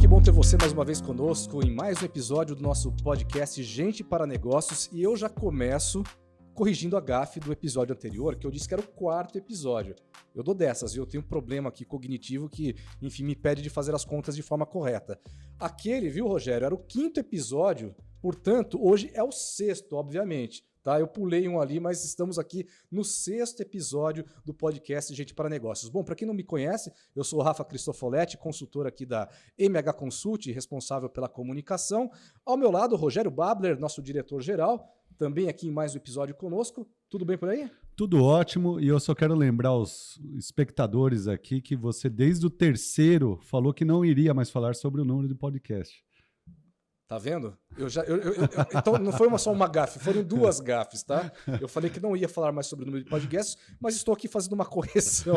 que bom ter você mais uma vez conosco em mais um episódio do nosso podcast Gente para Negócios. E eu já começo corrigindo a gafe do episódio anterior, que eu disse que era o 4º episódio. Eu dou dessas, viu? Eu tenho um problema aqui cognitivo que, enfim, me impede de fazer as contas de forma correta. Aquele, viu, Rogério, era o 5º episódio, portanto, hoje é o 6º, obviamente. Tá, eu pulei um ali, mas estamos aqui no 6º episódio do podcast Gente para Negócios. Bom, para quem não me conhece, eu sou o Rafa Cristofoletti, consultor aqui da MH Consult, responsável pela comunicação. Ao meu lado, Rogério Babler, nosso diretor-geral, também aqui em mais um episódio conosco. Tudo bem por aí? Tudo ótimo, e eu só quero lembrar aos espectadores aqui que você, desde o 3º, falou que não iria mais falar sobre o número de podcast. Tá vendo? Então não foi só uma gafe, foram 2 gafes, tá? Eu falei que não ia falar mais sobre o número de podcasts, mas estou aqui fazendo uma correção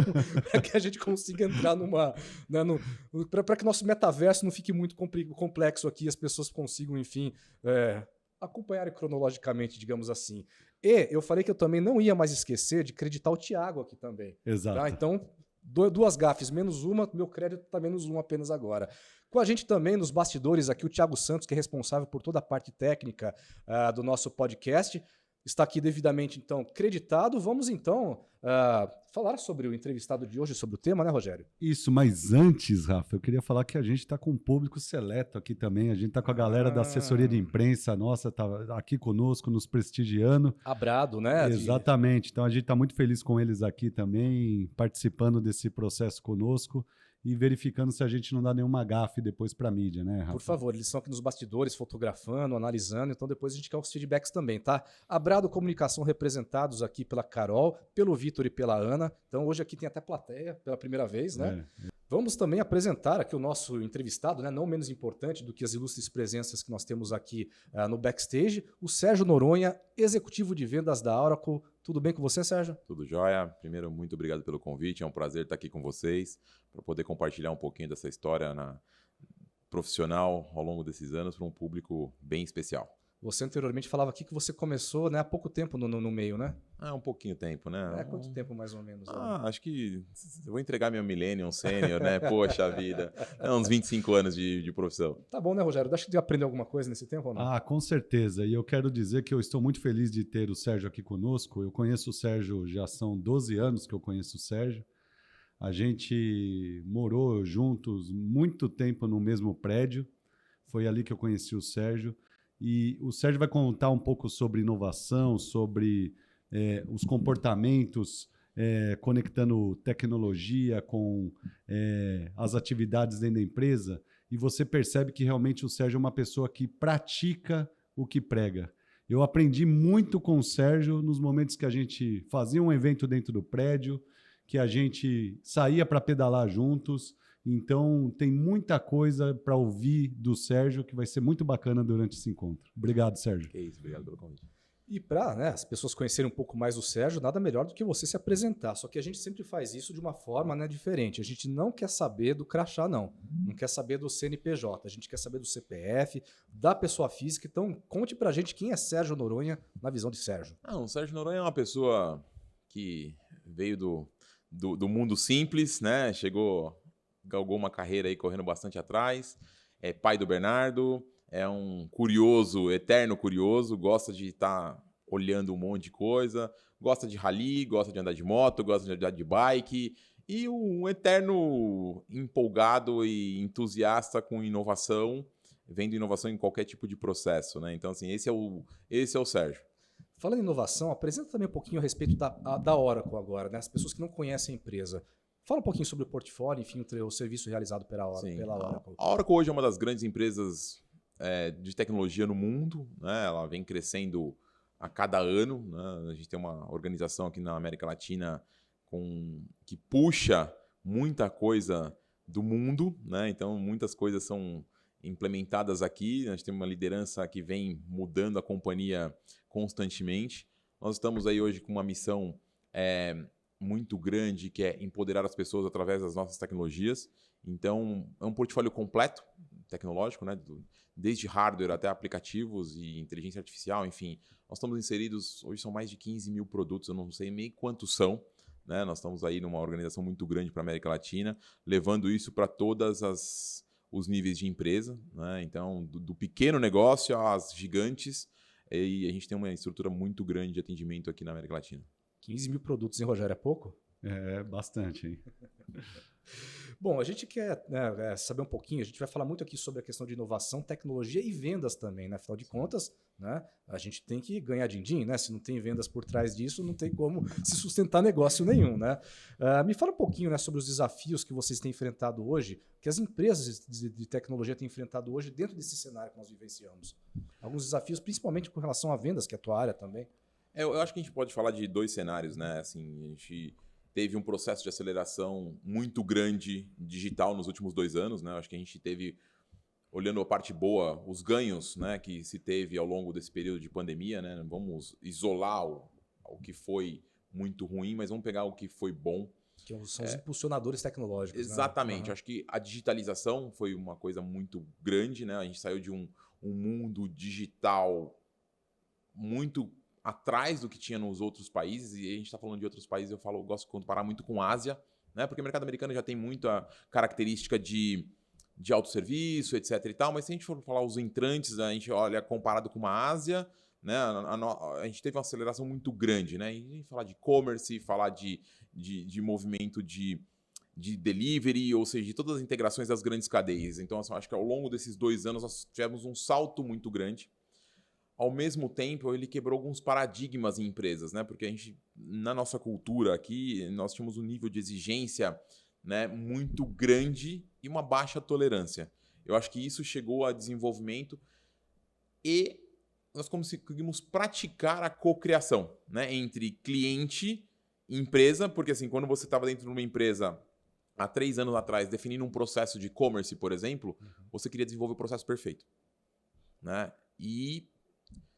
para que a gente consiga entrar numa... Né, para que nosso metaverso não fique muito complexo aqui, as pessoas consigam, enfim, acompanharem cronologicamente, digamos assim. E eu falei que eu também não ia mais esquecer de creditar o Thiago aqui também. Exato. Tá? Então, 2 gafes menos uma, meu crédito está menos 1 apenas agora. Com a gente também nos bastidores aqui o Thiago Santos, que é responsável por toda a parte técnica do nosso podcast. Está aqui devidamente, então, creditado. Vamos, então, falar sobre o entrevistado de hoje, sobre o tema, né, Rogério? Isso, mas antes, Rafa, eu queria falar que a gente está com um público seleto aqui também. A gente está com a galera da assessoria de imprensa nossa, está aqui conosco, nos prestigiando. Abrado, né? Exatamente. Então, a gente está muito feliz com eles aqui também, participando desse processo conosco e verificando se a gente não dá nenhuma gafe depois para a mídia, né, Rafa? Por favor, eles estão aqui nos bastidores, fotografando, analisando, então depois a gente quer os feedbacks também, tá? Abrado Comunicação representados aqui pela Carol, pelo Vitor e pela Ana. Então hoje aqui tem até plateia pela primeira vez, né? Vamos também apresentar aqui o nosso entrevistado, né? Não menos importante do que as ilustres presenças que nós temos aqui no backstage, o Sérgio Noronha, executivo de vendas da Oracle. Tudo bem com você, Sérgio? Tudo jóia. Primeiro, muito obrigado pelo convite. É um prazer estar aqui com vocês para poder compartilhar um pouquinho dessa história profissional ao longo desses anos para um público bem especial. Você anteriormente falava aqui que você começou, né, há pouco tempo no meio, né? Um pouquinho tempo, né? Quanto tempo mais ou menos? Acho que eu vou entregar meu Millennium Sênior, né? Poxa vida. Uns 25 anos de profissão. Tá bom, né, Rogério? Acho que aprendeu alguma coisa nesse tempo ou não? Com certeza. E eu quero dizer que eu estou muito feliz de ter o Sérgio aqui conosco. Eu conheço o Sérgio, já são 12 anos que eu conheço o Sérgio. A gente morou juntos muito tempo no mesmo prédio. Foi ali que eu conheci o Sérgio. E o Sérgio vai contar um pouco sobre inovação, sobre os comportamentos, conectando tecnologia com as atividades dentro da empresa. E você percebe que realmente o Sérgio é uma pessoa que pratica o que prega. Eu aprendi muito com o Sérgio nos momentos que a gente fazia um evento dentro do prédio, que a gente saía para pedalar juntos. Então, tem muita coisa para ouvir do Sérgio que vai ser muito bacana durante esse encontro. Obrigado, Sérgio. Que isso, obrigado pelo convite. E para as pessoas conhecerem um pouco mais o Sérgio, nada melhor do que você se apresentar. Só que a gente sempre faz isso de uma forma, né, diferente. A gente não quer saber do crachá, não. Não quer saber do CNPJ. A gente quer saber do CPF, da pessoa física. Então, conte para a gente quem é Sérgio Noronha na visão de Sérgio. O Sérgio Noronha é uma pessoa que veio do mundo simples, né? Galgou uma carreira aí correndo bastante atrás, é pai do Bernardo, é um curioso, eterno curioso, gosta de estar olhando um monte de coisa, gosta de rally, gosta de andar de moto, gosta de andar de bike e um eterno empolgado e entusiasta com inovação, vendo inovação em qualquer tipo de processo, né? Então, assim, esse é o Sérgio. Falando em inovação, apresenta também um pouquinho a respeito da Oracle agora, né? As pessoas que não conhecem a empresa. Fala um pouquinho sobre o portfólio, enfim, o serviço realizado pela Oracle. A Oracle hoje é uma das grandes empresas de tecnologia no mundo, né? Ela vem crescendo a cada ano, né? A gente tem uma organização aqui na América Latina que puxa muita coisa do mundo, né? Então, muitas coisas são implementadas aqui. A gente tem uma liderança que vem mudando a companhia constantemente. Nós estamos aí hoje com uma missão muito grande, que é empoderar as pessoas através das nossas tecnologias. Então, é um portfólio completo tecnológico, né? Desde hardware até aplicativos e inteligência artificial, enfim. Nós estamos inseridos, hoje são mais de 15 mil produtos, eu não sei nem quantos são, né? Nós estamos aí numa organização muito grande para a América Latina, levando isso para todas os níveis de empresa, né? Então, do pequeno negócio às gigantes, e a gente tem uma estrutura muito grande de atendimento aqui na América Latina. 15 mil produtos, hein, Rogério? É pouco? É bastante, hein? Bom, a gente quer, né, saber um pouquinho, a gente vai falar muito aqui sobre a questão de inovação, tecnologia e vendas também, né? Afinal de contas, né, a gente tem que ganhar din-din, né? Se não tem vendas por trás disso, não tem como se sustentar negócio nenhum, né? Me fala um pouquinho, né, sobre os desafios que vocês têm enfrentado hoje, que as empresas de tecnologia têm enfrentado hoje dentro desse cenário que nós vivenciamos. Alguns desafios, principalmente com relação a vendas, que é a tua área também. Eu acho que a gente pode falar de 2 cenários, né? Assim, a gente teve um processo de aceleração muito grande digital nos últimos 2 anos, né? Acho que a gente teve, olhando a parte boa, os ganhos, né, que se teve ao longo desse período de pandemia, né? Vamos isolar o que foi muito ruim, mas vamos pegar o que foi bom. Que são os impulsionadores tecnológicos. Exatamente. Né? Acho que a digitalização foi uma coisa muito grande, né? A gente saiu de um mundo digital muito atrás do que tinha nos outros países, e a gente está falando de outros países, eu gosto de comparar muito com a Ásia, né? Porque o mercado americano já tem muita característica de autosserviço, etc. e tal, mas se a gente for falar os entrantes, a gente olha comparado com a Ásia, né? A gente teve uma aceleração muito grande, né? E falar de e-commerce, falar de movimento de delivery, ou seja, de todas as integrações das grandes cadeias. Então, assim, acho que ao longo desses 2 anos nós tivemos um salto muito grande. Ao mesmo tempo, ele quebrou alguns paradigmas em empresas, né? Porque a gente, na nossa cultura aqui, nós tínhamos um nível de exigência, né, muito grande e uma baixa tolerância. Eu acho que isso chegou a desenvolvimento e nós conseguimos praticar a cocriação, né, entre cliente e empresa, porque assim, quando você estava dentro de uma empresa há 3 anos atrás, definindo um processo de e-commerce, por exemplo, você queria desenvolver o processo perfeito, né? E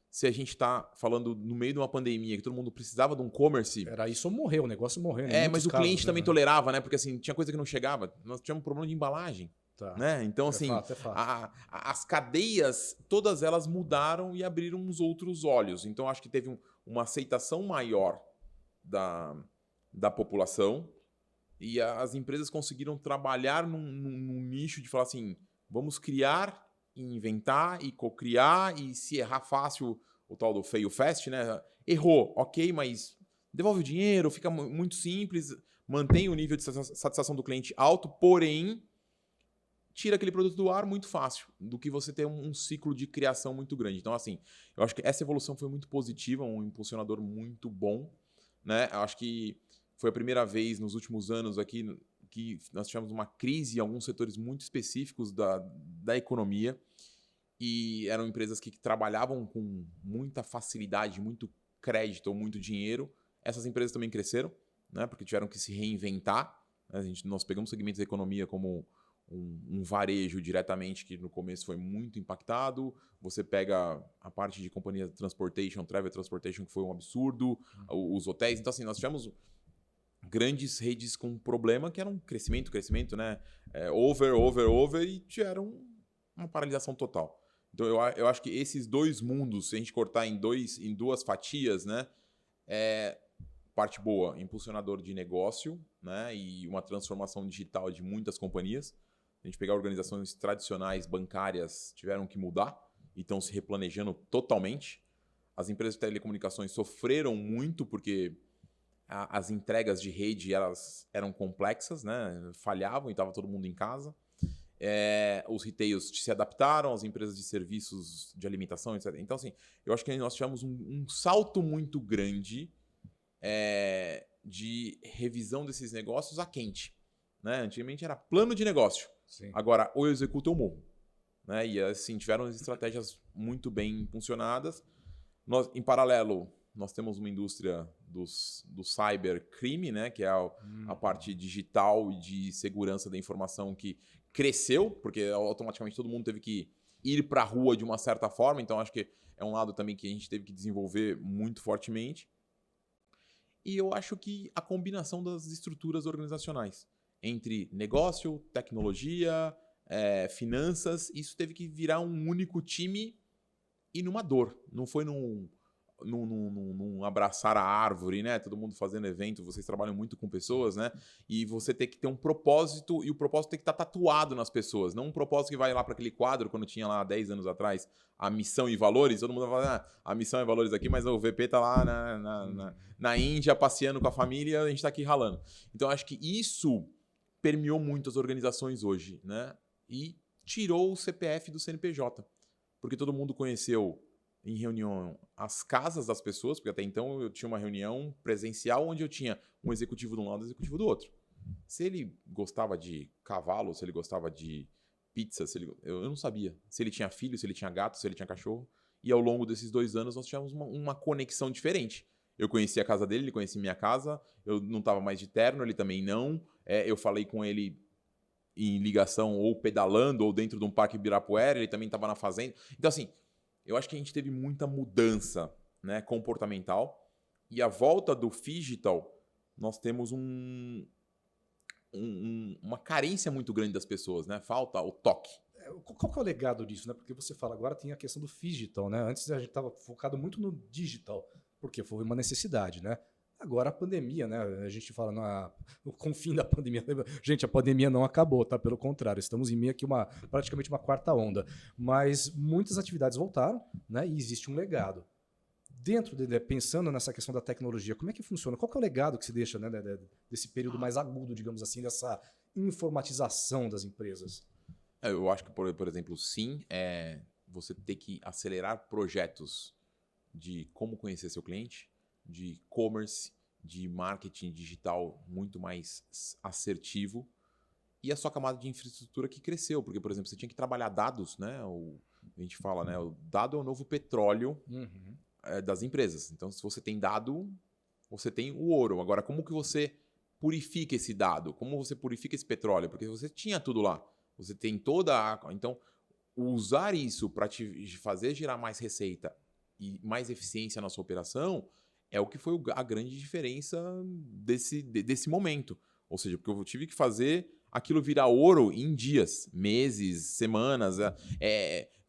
se a gente está falando no meio de uma pandemia, que todo mundo precisava de um e-commerce... Era isso ou morreu, o negócio morreu. Mas o cliente também tolerava, né? Porque assim, tinha coisa que não chegava. Nós tínhamos um problema de embalagem. Tá. Né? Então, assim, fato. as cadeias, todas elas mudaram e abriram uns outros olhos. Então, acho que teve uma aceitação maior da população e as empresas conseguiram trabalhar num nicho de falar assim, vamos criar, inventar e cocriar, e se errar fácil, o tal do fail fast, né? Errou, ok, mas devolve o dinheiro, fica muito simples, mantém o nível de satisfação do cliente alto, porém tira aquele produto do ar muito fácil, do que você ter um ciclo de criação muito grande. Então, assim, eu acho que essa evolução foi muito positiva, um impulsionador muito bom, né? Eu acho que foi a primeira vez nos últimos anos aqui que nós tivemos uma crise em alguns setores muito específicos da economia, e eram empresas que trabalhavam com muita facilidade, muito crédito ou muito dinheiro. Essas empresas também cresceram, né? Porque tiveram que se reinventar. Nós pegamos segmentos da economia como um varejo diretamente, que no começo foi muito impactado. Você pega a parte de companhia de transportation, travel transportation, que foi um absurdo, os hotéis. Então, assim, nós tivemos grandes redes com problema que era um crescimento, né? Over, e tiveram uma paralisação total. Então, eu acho que esses 2 mundos, se a gente cortar em 2 fatias, né? Parte boa, impulsionador de negócio, né? E uma transformação digital de muitas companhias. A gente pegar organizações tradicionais bancárias, tiveram que mudar e estão se replanejando totalmente. As empresas de telecomunicações sofreram muito porque as entregas de rede elas eram complexas, né? Falhavam e estava todo mundo em casa. Os retails se adaptaram, as empresas de serviços de alimentação, etc. Então, assim, eu acho que nós tivemos um salto muito grande de revisão desses negócios a quente. Né? Antigamente era plano de negócio. Sim. Agora, ou eu executo ou eu morro. Né? E assim, tiveram estratégias muito bem funcionadas. Em paralelo, nós temos uma indústria do cybercrime, né? Que é a parte digital e de segurança da informação que cresceu, porque automaticamente todo mundo teve que ir para a rua de uma certa forma. Então, acho que é um lado também que a gente teve que desenvolver muito fortemente. E eu acho que a combinação das estruturas organizacionais entre negócio, tecnologia, finanças, isso teve que virar um único time e numa dor. Não foi num abraçar a árvore, né? Todo mundo fazendo evento, vocês trabalham muito com pessoas, né? E você tem que ter um propósito, e o propósito tem que estar tatuado nas pessoas, não um propósito que vai lá para aquele quadro, quando tinha lá 10 anos atrás, a missão e valores, todo mundo fala, a missão e valores aqui, mas o VP tá lá na Índia passeando com a família, a gente tá aqui ralando. Então, acho que isso permeou muito as organizações hoje, né? E tirou o CPF do CNPJ, porque todo mundo conheceu em reunião as casas das pessoas, porque até então eu tinha uma reunião presencial onde eu tinha um executivo de um lado e um executivo do outro. Se ele gostava de cavalo, se ele gostava de pizza, eu não sabia. Se ele tinha filho, se ele tinha gato, se ele tinha cachorro. E ao longo desses 2 anos nós tivemos uma conexão diferente. Eu conheci a casa dele, ele conhecia minha casa, eu não estava mais de terno, ele também não. Eu falei com ele em ligação ou pedalando ou dentro de um parque Ibirapuera, ele também estava na fazenda. Então, assim, eu acho que a gente teve muita mudança, né, comportamental, e a volta do Phygital, nós temos uma carência muito grande das pessoas, né? Falta o toque. Qual que é o legado disso, né? Porque você fala, agora tem a questão do Phygital, né? Antes a gente estava focado muito no digital, porque foi uma necessidade, né? Agora a pandemia, né? A gente fala com o fim da pandemia. Gente, a pandemia não acabou, tá? Pelo contrário, estamos em meio aqui praticamente uma quarta onda. Mas muitas atividades voltaram, né? E existe um legado. Dentro pensando nessa questão da tecnologia, como é que funciona? Qual que é o legado que se deixa, né, desse período mais agudo, digamos assim, dessa informatização das empresas? Eu acho que, por exemplo, sim, você ter que acelerar projetos de como conhecer seu cliente, de e-commerce, de marketing digital muito mais assertivo, e a sua camada de infraestrutura que cresceu, porque, por exemplo, você tinha que trabalhar dados, né? A gente fala, né? O dado é o novo petróleo das empresas. Então, se você tem dado, você tem o ouro. Agora, como que você purifica esse dado? Como você purifica esse petróleo? Porque você tinha tudo lá. Você tem toda a... Então, usar isso para te fazer gerar mais receita e mais eficiência na sua operação é o que foi a grande diferença desse momento. Ou seja, porque eu tive que fazer aquilo virar ouro em dias, meses, semanas.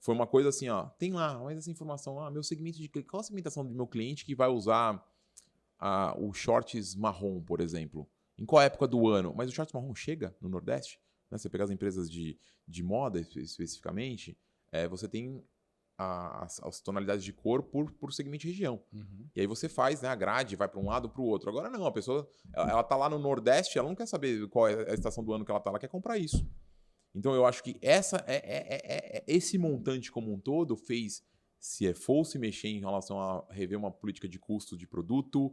Foi uma coisa assim, ó, tem lá, mas essa informação, meu segmento de cliente, qual a segmentação do meu cliente que vai usar o shorts marrom, por exemplo? Em qual época do ano? Mas o shorts marrom chega no Nordeste? Né? Você pegar as empresas de moda especificamente, você tem as tonalidades de cor por segmento de região. E aí você faz, né, a grade, vai para um lado para o outro. Agora não, a pessoa ela tá lá no Nordeste, ela não quer saber qual é a estação do ano que ela tá, ela quer comprar isso. Então eu acho que esse montante como um todo fez CFO se mexer em relação a rever uma política de custo de produto,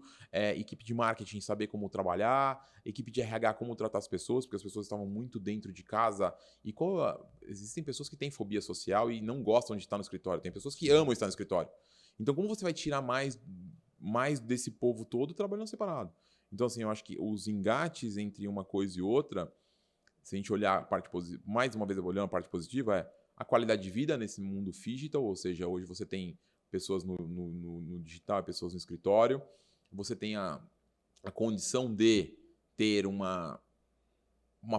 equipe de marketing saber como trabalhar, equipe de RH como tratar as pessoas, porque as pessoas estavam muito dentro de casa. Existem pessoas que têm fobia social e não gostam de estar no escritório, tem pessoas que amam estar no escritório. Então como você vai tirar mais desse povo todo trabalhando separado? Então assim, eu acho que os engates entre uma coisa e outra, se a gente olhar a parte positiva, mais uma vez olhando a parte positiva, a qualidade de vida nesse mundo digital, ou seja, hoje você tem pessoas no digital, pessoas no escritório, você tem a condição de ter uma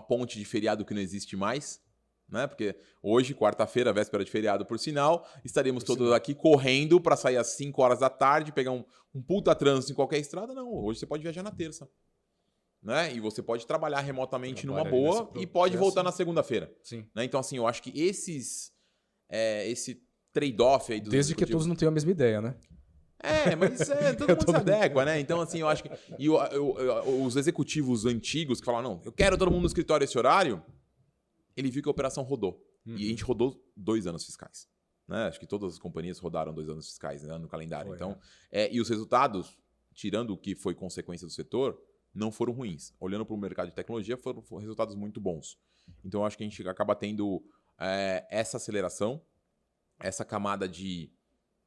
ponte de feriado que não existe mais, né? Porque hoje, quarta-feira, véspera de feriado, por sinal, estaremos todos aqui correndo para sair às 5 horas da tarde, pegar um puta trânsito em qualquer estrada. Não, hoje você pode viajar na terça. Né? E você pode trabalhar remotamente numa boa e pode voltar na segunda-feira. Né? Então, assim, eu acho que esse trade-off aí dos Desde que todos não tenham a mesma ideia, né? Mas todo mundo se adequa, né? Então, assim, eu acho que... E os executivos antigos que falaram, não, eu quero todo mundo no escritório esse horário, ele viu que a operação rodou. E a gente rodou 2 anos fiscais. Né? Acho que todas as companhias rodaram 2 anos fiscais, né, no calendário. Então, e os resultados, tirando o que foi consequência do setor, não foram ruins. Olhando para o mercado de tecnologia, foram resultados muito bons. Então, eu acho que a gente acaba tendo essa aceleração, essa camada de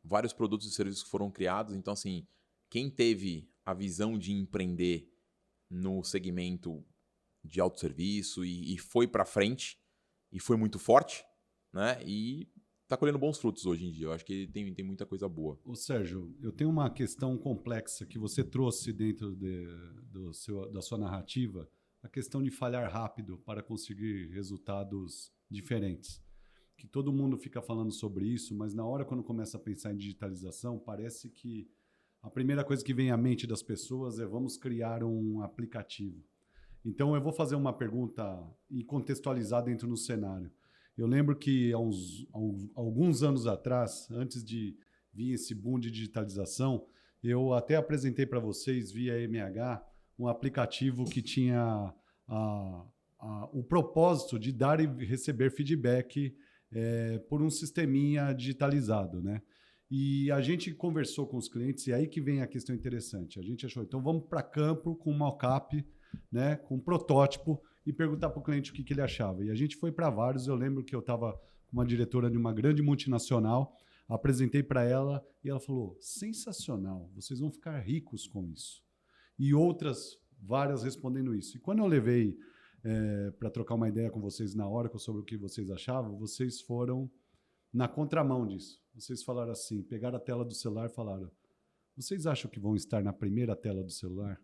vários produtos e serviços que foram criados. Então, assim, quem teve a visão de empreender no segmento de autosserviço e foi para frente, e foi muito forte, né? E está colhendo bons frutos hoje em dia. Eu acho que tem muita coisa boa. Ô Sérgio, eu tenho uma questão complexa que você trouxe dentro da sua narrativa, a questão de falhar rápido para conseguir resultados diferentes. Que todo mundo fica falando sobre isso, mas na hora quando começa a pensar em digitalização, parece que a primeira coisa que vem à mente das pessoas é vamos criar um aplicativo. Então, eu vou fazer uma pergunta e contextualizar dentro do cenário. Eu lembro que há alguns anos atrás, antes de vir esse boom de digitalização, eu até apresentei para vocês, via MH, um aplicativo que tinha o propósito de dar e receber feedback por um sisteminha digitalizado, né? E a gente conversou com os clientes, e aí que vem a questão interessante. A gente achou, então vamos para campo com um mockup, né, com um protótipo, e perguntar para o cliente o que ele achava. E a gente foi para vários. Eu lembro que eu estava com uma diretora de uma grande multinacional, apresentei para ela e ela falou, sensacional, vocês vão ficar ricos com isso. E outras, várias respondendo isso. E quando eu levei para trocar uma ideia com vocês na Oracle sobre o que vocês achavam, vocês foram na contramão disso. Vocês falaram assim, pegaram a tela do celular e falaram, vocês acham que vão estar na primeira tela do celular?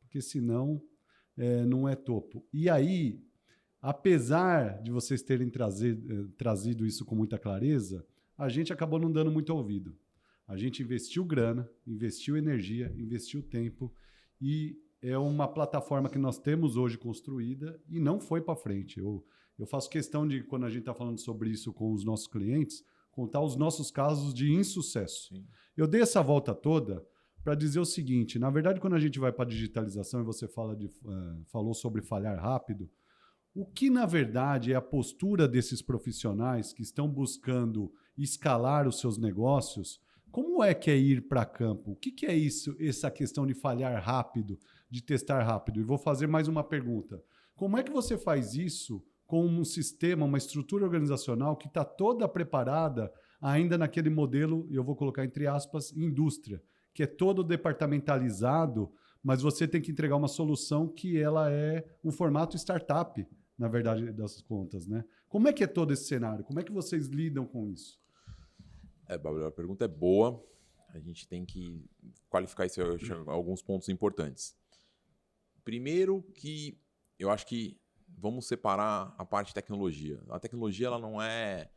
Porque senão não é topo. E aí, apesar de vocês terem trazido isso com muita clareza, a gente acabou não dando muito ouvido. A gente investiu grana, investiu energia, investiu tempo, e é uma plataforma que nós temos hoje construída e não foi para frente. Eu faço questão de, quando a gente está falando sobre isso com os nossos clientes, contar os nossos casos de insucesso. Sim. Eu dei essa volta toda para dizer o seguinte, na verdade, quando a gente vai para a digitalização e você falou sobre falhar rápido, o que, na verdade, é a postura desses profissionais que estão buscando escalar os seus negócios? Como é que é ir para campo? O que é isso, essa questão de falhar rápido, de testar rápido? E vou fazer mais uma pergunta. Como é que você faz isso com um sistema, uma estrutura organizacional que está toda preparada ainda naquele modelo, eu vou colocar entre aspas, indústria, que é todo departamentalizado, mas você tem que entregar uma solução que ela é um formato startup, na verdade das contas, né? Como é que é todo esse cenário? Como é que vocês lidam com isso? Babel, a pergunta é boa. A gente tem que qualificar isso, alguns pontos importantes. Primeiro que eu acho que vamos separar a parte de tecnologia. A tecnologia ela não é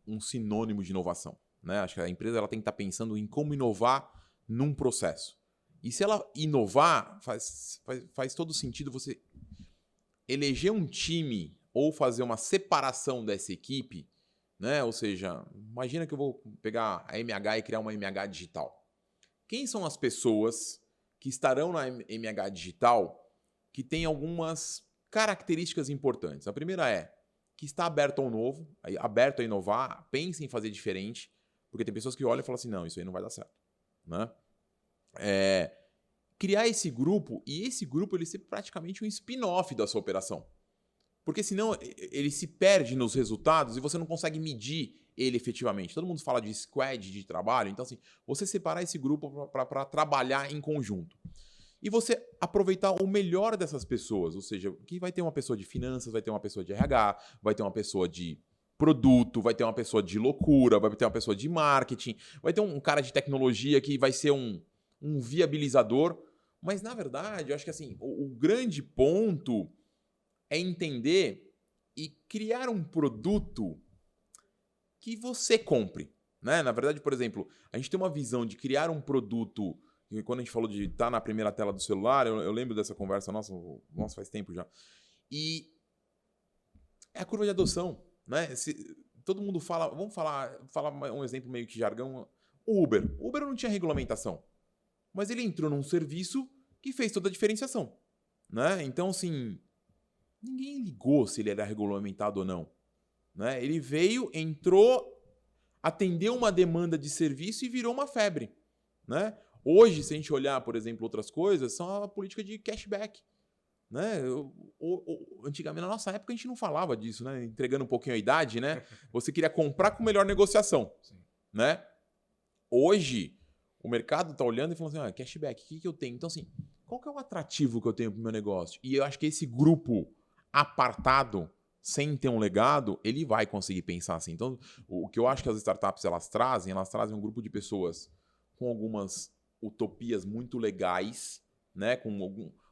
um sinônimo de inovação, né? Acho que a empresa ela tem que estar pensando em como inovar num processo. E se ela inovar, faz todo sentido você eleger um time ou fazer uma separação dessa equipe, né? Ou seja, imagina que eu vou pegar a MH e criar uma MH digital. Quem são as pessoas que estarão na MH digital que tem algumas características importantes? A primeira é que está aberto ao novo, aberto a inovar, pensa em fazer diferente, porque tem pessoas que olham e falam assim, não, isso aí não vai dar certo. Né? Criar esse grupo, e esse grupo ele ser praticamente um spin-off da sua operação. Porque senão ele se perde nos resultados e você não consegue medir ele efetivamente. Todo mundo fala de squad de trabalho, então assim, você separar esse grupo para trabalhar em conjunto. E você aproveitar o melhor dessas pessoas, ou seja, que vai ter uma pessoa de finanças, vai ter uma pessoa de RH, vai ter uma pessoa de produto, vai ter uma pessoa de loucura, vai ter uma pessoa de marketing, vai ter um cara de tecnologia que vai ser um viabilizador. Mas, na verdade, eu acho que assim, o grande ponto é entender e criar um produto que você compre. Né? Na verdade, por exemplo, a gente tem uma visão de criar um produto. E quando a gente falou de estar na primeira tela do celular, eu lembro dessa conversa, nossa, faz tempo já. E é a curva de adoção. Né? Todo mundo fala, vamos falar um exemplo meio que jargão, o Uber. O Uber não tinha regulamentação, mas ele entrou num serviço que fez toda a diferenciação. Né? Então, assim, ninguém ligou se ele era regulamentado ou não. Né? Ele veio, entrou, atendeu uma demanda de serviço e virou uma febre. Né? Hoje, se a gente olhar, por exemplo, outras coisas, são a política de cashback. Né? Antigamente, na nossa época, a gente não falava disso, né? Entregando um pouquinho a idade, né? Você queria comprar com melhor negociação. Né? Hoje, o mercado está olhando e falando assim, cashback, o que eu tenho? Então, assim, qual que é o atrativo que eu tenho para o meu negócio? E eu acho que esse grupo apartado, sem ter um legado, ele vai conseguir pensar assim. Então, o que eu acho que as startups elas trazem um grupo de pessoas com algumas utopias muito legais, né?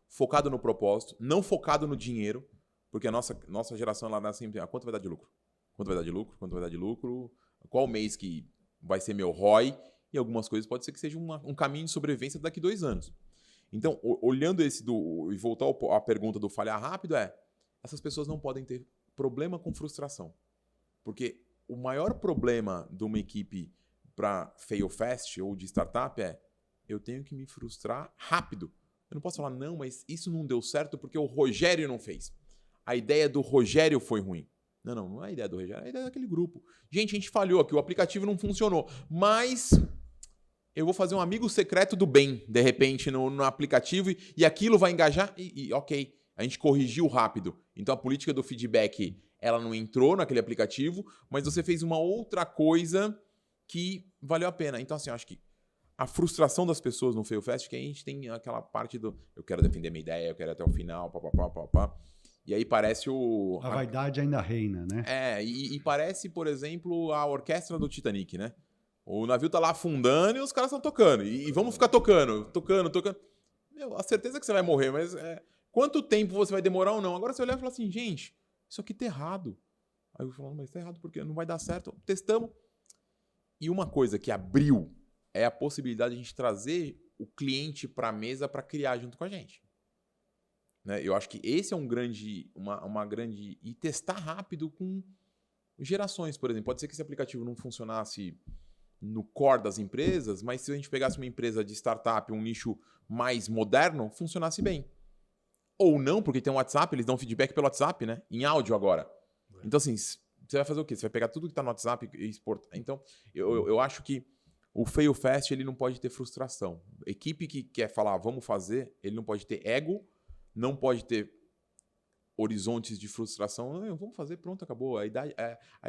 Focado no propósito, não focado no dinheiro, porque a nossa geração ela dá sempre quanto vai dar de lucro? Quanto vai dar de lucro? Quanto vai dar de lucro? Qual mês que vai ser meu ROI? e algumas coisas pode ser que seja um caminho de sobrevivência daqui 2 anos. Então, olhando e voltar à pergunta do falhar rápido essas pessoas não podem ter problema com frustração. Porque o maior problema de uma equipe para fail fast ou de startup eu tenho que me frustrar rápido. Eu não posso falar, não, mas isso não deu certo porque o Rogério não fez. A ideia do Rogério foi ruim. Não é a ideia do Rogério, é a ideia daquele grupo. Gente, a gente falhou aqui, o aplicativo não funcionou, mas eu vou fazer um amigo secreto do bem, de repente, no aplicativo e aquilo vai engajar ok, a gente corrigiu rápido. Então a política do feedback, ela não entrou naquele aplicativo, mas você fez uma outra coisa que valeu a pena. Então, assim, eu acho que a frustração das pessoas no Fail Fast, que a gente tem aquela parte do eu quero defender minha ideia, eu quero ir até o final, papapá. E aí parece A vaidade ainda reina, né? E parece, por exemplo, a orquestra do Titanic, né? O navio tá lá afundando e os caras estão tocando. E vamos ficar tocando. Meu, a certeza que você vai morrer, mas quanto tempo você vai demorar ou não? Agora você olha e fala assim, gente, isso aqui tá errado. Aí eu falo, mas tá errado porque não vai dar certo. Testamos. E uma coisa que abriu é a possibilidade de a gente trazer o cliente para a mesa para criar junto com a gente. Né? Eu acho que esse é uma grande... E testar rápido com gerações, por exemplo. Pode ser que esse aplicativo não funcionasse no core das empresas, mas se a gente pegasse uma empresa de startup, um nicho mais moderno, funcionasse bem. Ou não, porque tem um WhatsApp, eles dão feedback pelo WhatsApp, né? Em áudio agora. Então, assim, você vai fazer o quê? Você vai pegar tudo que está no WhatsApp e exportar. Então, eu acho que o Fail Fast, ele não pode ter frustração. A equipe que quer falar, vamos fazer, ele não pode ter ego, não pode ter horizontes de frustração. Não, vamos fazer, pronto, acabou. A ideia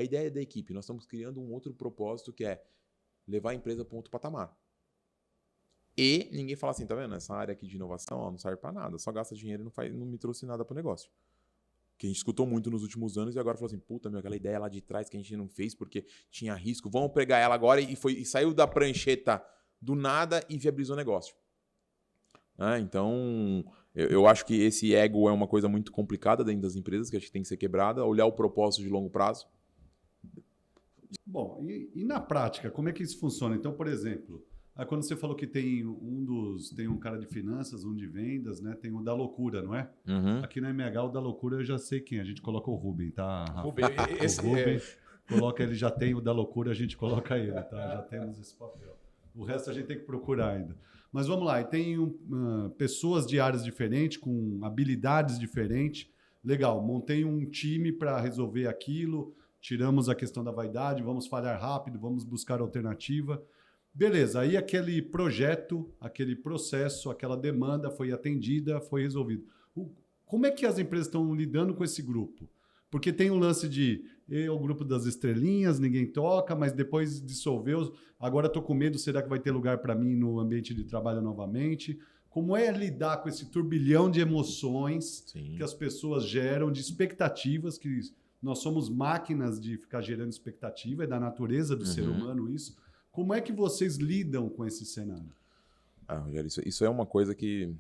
é da equipe. Nós estamos criando um outro propósito que é levar a empresa para um outro patamar. E ninguém fala assim, tá vendo? Essa área aqui de inovação não serve para nada. Só gasta dinheiro e não me trouxe nada para o negócio. Que a gente escutou muito nos últimos anos e agora falou assim, puta, meu, aquela ideia lá de trás que a gente não fez porque tinha risco. Vamos pegar ela agora e saiu da prancheta do nada e viabilizou o negócio. Então, eu acho que esse ego é uma coisa muito complicada dentro das empresas, que acho que tem que ser quebrada, olhar o propósito de longo prazo. Bom, e na prática, como é que isso funciona? Então, por exemplo, quando você falou que tem um cara de finanças, um de vendas, né? Tem o da loucura, não é? Uhum. Aqui no MH, o da loucura eu já sei quem. A gente coloca o Rubem, tá, Rafa? Rubem, o Rubem, coloca ele, já tem o da loucura, a gente coloca ele, tá? Já temos esse papel. O resto a gente tem que procurar ainda. Mas vamos lá, e tem pessoas de áreas diferentes, com habilidades diferentes. Legal, montei um time para resolver aquilo, tiramos a questão da vaidade, vamos falhar rápido, vamos buscar alternativa. Beleza, aí aquele projeto, aquele processo, aquela demanda foi atendida, foi resolvido. Como é que as empresas estão lidando com esse grupo? Porque tem um lance de o grupo das estrelinhas, ninguém toca, mas depois dissolveu. Agora estou com medo, será que vai ter lugar para mim no ambiente de trabalho novamente? Como é lidar com esse turbilhão de emoções que as pessoas geram, de expectativas, que nós somos máquinas de ficar gerando expectativa, é da natureza do ser humano isso. Como é que vocês lidam com esse cenário? Rogério, isso é uma coisa que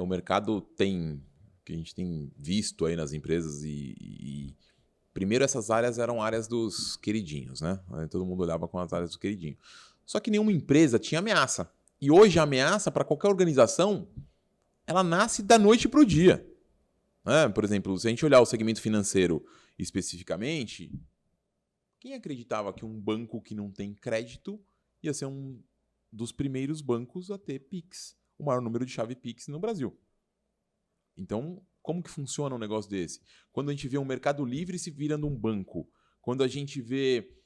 o mercado tem, que a gente tem visto aí nas empresas e primeiro essas áreas eram áreas dos queridinhos, né? Todo mundo olhava com as áreas dos queridinhos. Só que nenhuma empresa tinha ameaça. E hoje a ameaça para qualquer organização, ela nasce da noite para o dia. Por exemplo, se a gente olhar o segmento financeiro especificamente, quem acreditava que um banco que não tem crédito ia ser um dos primeiros bancos a ter Pix, o maior número de chave Pix no Brasil? Então, como que funciona um negócio desse? Quando a gente vê um Mercado Livre se virando um banco, quando a gente vê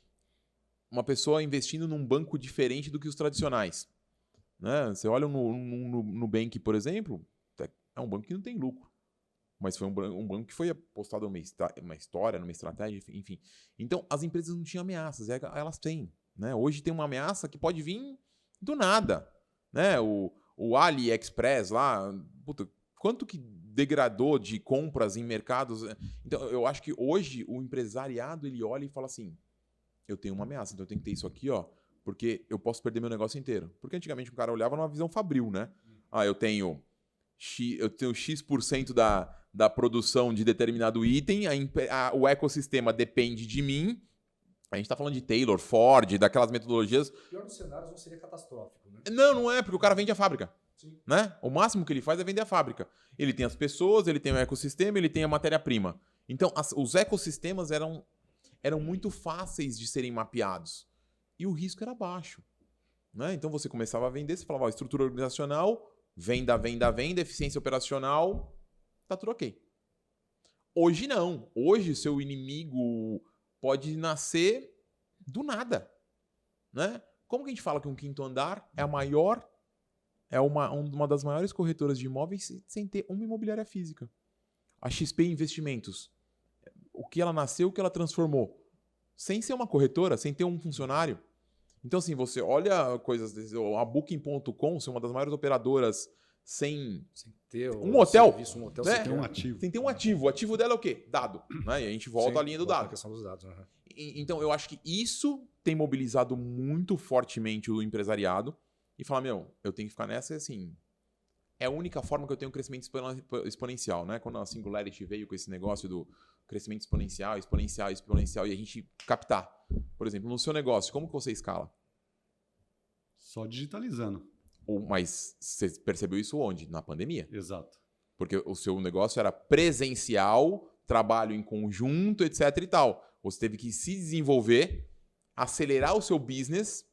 uma pessoa investindo num banco diferente do que os tradicionais, né? Você olha no Nubank, por exemplo, é um banco que não tem lucro. Mas foi um banco que foi apostado numa história, numa estratégia, enfim. Então, as empresas não tinham ameaças, elas têm. Né? Hoje tem uma ameaça que pode vir do nada. Né? O AliExpress lá, puta, quanto que degradou de compras em mercados. Então, eu acho que hoje o empresariado ele olha e fala assim, eu tenho uma ameaça, então eu tenho que ter isso aqui, ó, porque eu posso perder meu negócio inteiro. Porque antigamente o cara olhava numa visão fabril, né? Eu tenho X% da produção de determinado item, o ecossistema depende de mim, A gente tá falando de Taylor, Ford, daquelas metodologias. O pior dos cenários não seria catastrófico, né? Não é, porque o cara vende a fábrica. Sim. Né? O máximo que ele faz é vender a fábrica. Ele tem as pessoas, ele tem o ecossistema, ele tem a matéria-prima. Então, os ecossistemas eram muito fáceis de serem mapeados. E o risco era baixo. Né? Então, você começava a vender, você falava, estrutura organizacional, venda, eficiência operacional, tá tudo ok. Hoje não. Hoje, o seu inimigo pode nascer do nada. Né? Como que a gente fala que um quinto andar é a maior... É uma das maiores corretoras de imóveis sem ter uma imobiliária física. A XP Investimentos. O que ela nasceu, o que ela transformou. Sem ser uma corretora, sem ter um funcionário. Então, assim, você olha coisas... A Booking.com, ser uma das maiores operadoras sem ter um hotel. Serviço, um hotel né? Sem ter um ativo. Sem ter um ativo. O ativo dela é o quê? Dado. Né? E a gente volta à linha do dado. A questão dos dados. Uhum. Então, eu acho que isso tem mobilizado muito fortemente o empresariado. E falar, eu tenho que ficar nessa e assim, é a única forma que eu tenho um crescimento exponencial, né? Quando a Singularity veio com esse negócio do crescimento exponencial, e a gente captar. Por exemplo, no seu negócio, como que você escala? Só digitalizando. Mas você percebeu isso onde? Na pandemia. Exato. Porque o seu negócio era presencial, trabalho em conjunto, etc e tal. Você teve que se desenvolver, acelerar o seu business,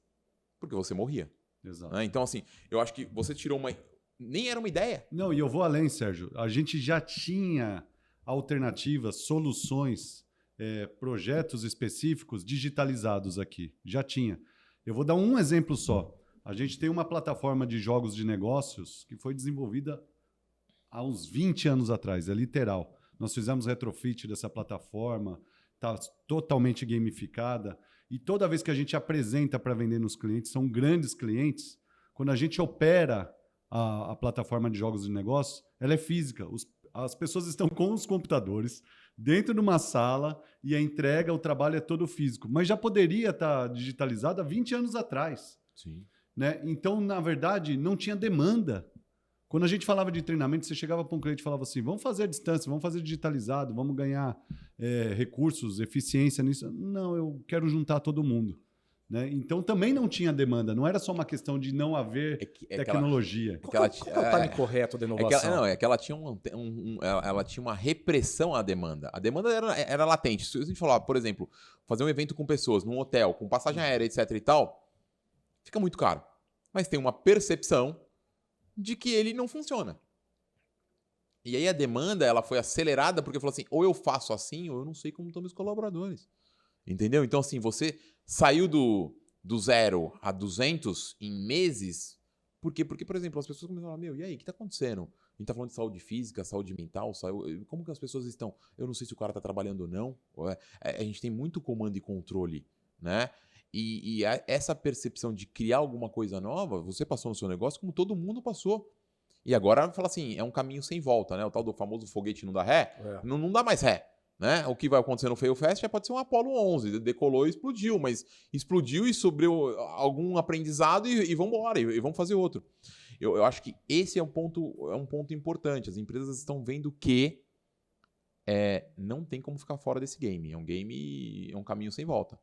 porque você morria. Exato. Né? Então, assim, eu acho que você tirou uma... Nem era uma ideia. Não, e eu vou além, Sérgio. A gente já tinha alternativas, soluções, projetos específicos digitalizados aqui. Já tinha. Eu vou dar um exemplo só. A gente tem uma plataforma de jogos de negócios que foi desenvolvida há uns 20 anos atrás, é literal. Nós fizemos retrofit dessa plataforma, está totalmente gamificada. E toda vez que a gente apresenta para vender nos clientes, são grandes clientes, quando a gente opera a plataforma de jogos de negócios, ela é física. As pessoas estão com os computadores dentro de uma sala e a entrega, o trabalho é todo físico. Mas já poderia estar digitalizado há 20 anos atrás. Sim. Né? Então, na verdade, não tinha demanda. Quando a gente falava de treinamento, você chegava para um cliente e falava assim, vamos fazer à distância, vamos fazer digitalizado, vamos ganhar recursos, eficiência nisso. Não, eu quero juntar todo mundo. Né? Então, também não tinha demanda. Não era só uma questão de não haver tecnologia. Qual é o time correto da inovação? É que ela tinha, ela tinha uma repressão à demanda. A demanda era latente. Se a gente falar, por exemplo, fazer um evento com pessoas, num hotel, com passagem aérea, etc e tal, fica muito caro. Mas tem uma percepção de que ele não funciona. E aí a demanda ela foi acelerada porque falou assim, ou eu faço assim, ou eu não sei como estão meus colaboradores. Entendeu? Então, assim, você saiu do 0 a 200 em meses. Por quê? Porque, por exemplo, as pessoas começam a falar, e aí, o que está acontecendo? A gente está falando de saúde física, saúde mental, como que as pessoas estão? Eu não sei se o cara está trabalhando ou não. A gente tem muito comando e controle, né? E essa percepção de criar alguma coisa nova, você passou no seu negócio como todo mundo passou. E agora, fala assim, é um caminho sem volta, né? O tal do famoso foguete não dá ré, não dá mais ré. Né? O que vai acontecer no Fail Fest pode ser um Apollo 11, decolou e explodiu, mas explodiu e sobrou algum aprendizado e vamos embora, e vamos fazer outro. Eu acho que esse é um ponto importante. As empresas estão vendo que não tem como ficar fora desse game. É um caminho sem volta.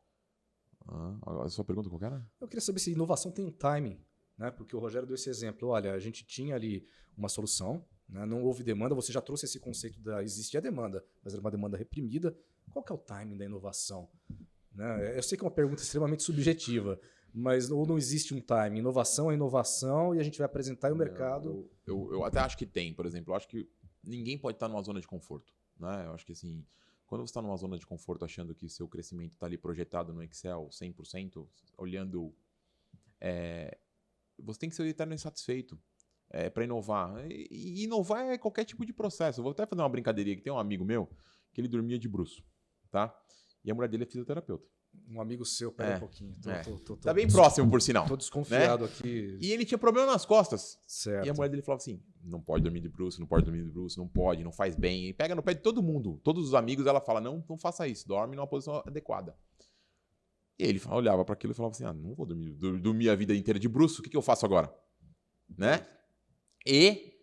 A sua pergunta qual era? Eu queria saber se inovação tem um timing, né? Porque o Rogério deu esse exemplo. Olha, a gente tinha ali uma solução, né? Não houve demanda, você já trouxe esse conceito existia demanda, mas era uma demanda reprimida. Qual que é o timing da inovação? Né? Eu sei que é uma pergunta extremamente subjetiva, mas não existe um timing. Inovação é inovação e a gente vai apresentar e o mercado... Eu até acho que tem, por exemplo. Eu acho que ninguém pode estar numa zona de conforto. Né? Eu acho que assim... Quando você está numa zona de conforto achando que seu crescimento está ali projetado no Excel 100%, olhando... você tem que ser eterno insatisfeito para inovar. E inovar é qualquer tipo de processo. Eu vou até fazer uma brincadeirinha que tem um amigo meu que ele dormia de bruço. Tá? E a mulher dele é fisioterapeuta. Um amigo seu, pera um pouquinho. Tá bem próximo, por sinal. Tô desconfiado, né? Aqui. E ele tinha problema nas costas. Certo. E a mulher dele falava assim, não pode dormir de bruço, não pode dormir de bruço, não pode, não faz bem. E pega no pé de todo mundo. Todos os amigos, ela fala, não faça isso, dorme numa posição adequada. E ele olhava para aquilo e falava assim, não vou dormir a vida inteira de bruço, o que eu faço agora? Né? E